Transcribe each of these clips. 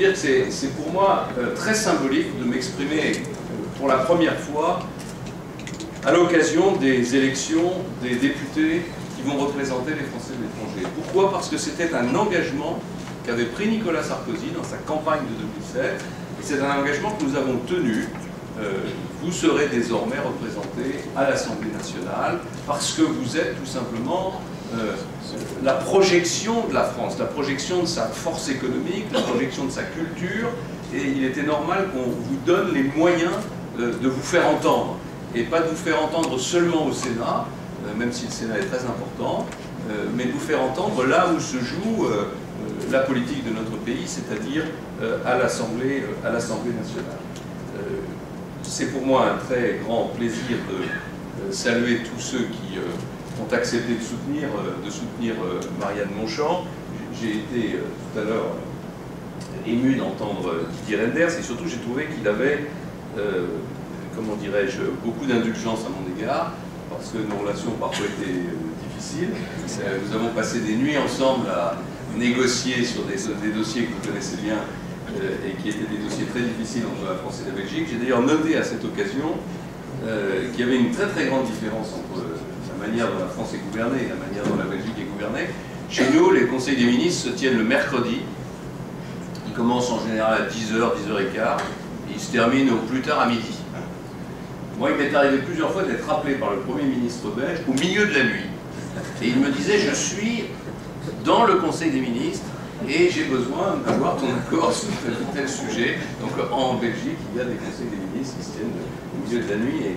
dire que c'est pour moi très symbolique de m'exprimer pour la première fois à l'occasion des élections des députés qui vont représenter les Français de l'étranger. Pourquoi? Parce que c'était un engagement qu'avait pris Nicolas Sarkozy dans sa campagne de 2007, et c'est un engagement que nous avons tenu. Vous serez désormais représentés à l'Assemblée nationale parce que vous êtes tout simplement la projection de la France, la projection de sa force économique, la projection de sa culture, et il était normal qu'on vous donne les moyens de vous faire entendre, et pas de vous faire entendre seulement au Sénat, même si le Sénat est très important, mais de vous faire entendre là où se joue la politique de notre pays, c'est-à-dire à l'Assemblée nationale. C'est pour moi un très grand plaisir de saluer tous ceux qui ont accepté de soutenir Marianne Monchamp. J'ai été tout à l'heure ému d'entendre Didier Reynders, et surtout j'ai trouvé qu'il avait, comment dirais-je, beaucoup d'indulgence à mon égard, parce que nos relations parfois étaient difficiles. Nous avons passé des nuits ensemble à négocier sur des dossiers que vous connaissez bien, et qui étaient des dossiers très difficiles entre la France et la Belgique. J'ai d'ailleurs noté à cette occasion qu'il y avait une très très grande différence entre la manière dont la France est gouvernée et la manière dont la Belgique est gouvernée. Chez nous, les conseils des ministres se tiennent le mercredi. Ils commencent en général à 10h, 10h15, et ils se terminent au plus tard à midi. Moi, il m'est arrivé plusieurs fois d'être rappelé par le Premier ministre belge au milieu de la nuit. Et il me disait, je suis dans le conseil des ministres, et j'ai besoin d'avoir ton accord sur tel ou tel sujet. Donc en Belgique, il y a des conseils des ministres qui se tiennent au milieu de la nuit. Et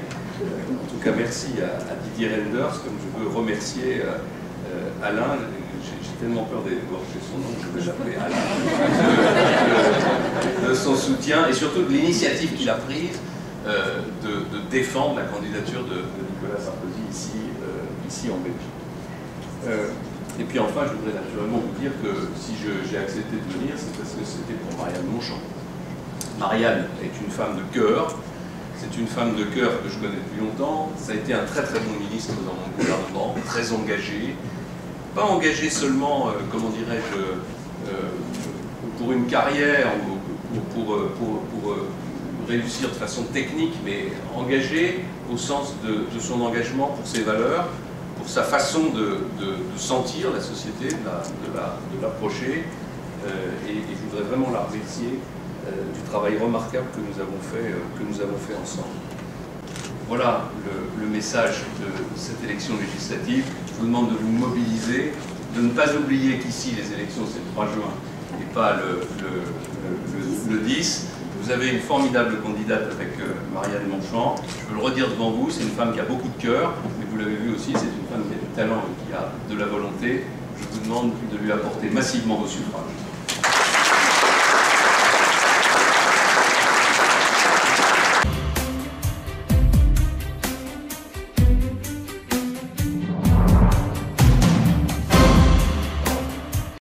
en tout cas, merci à Didier Reynders, comme je veux remercier Alain. J'ai tellement peur d'écorcher son nom, je vais l'appeler Alain, de son soutien et surtout de l'initiative qu'il a prise de défendre la candidature de Nicolas Sarkozy ici en Belgique. Et puis enfin, je voudrais naturellement vous dire que si j'ai accepté de venir, c'est parce que c'était pour Marianne Monchamp. Marianne est une femme de cœur, c'est une femme de cœur que je connais depuis longtemps. Ça a été un très très bon ministre dans mon gouvernement, très engagé. Pas engagé seulement, comment dirais-je, pour une carrière ou pour réussir de façon technique, mais engagé au sens de son engagement pour ses valeurs, pour sa façon de sentir la société, de l'approcher, et je voudrais vraiment la remercier du travail remarquable que nous avons fait ensemble. Voilà le message de cette élection législative. Je vous demande de vous mobiliser, de ne pas oublier qu'ici les élections c'est le 3 juin et pas le 10. Vous avez une formidable candidate avec Marianne Monchamp. Je veux le redire devant vous, c'est une femme qui a beaucoup de cœur, mais vous l'avez vu aussi, c'est une femme qui a du talent et qui a de la volonté. Je vous demande de lui apporter massivement vos suffrages.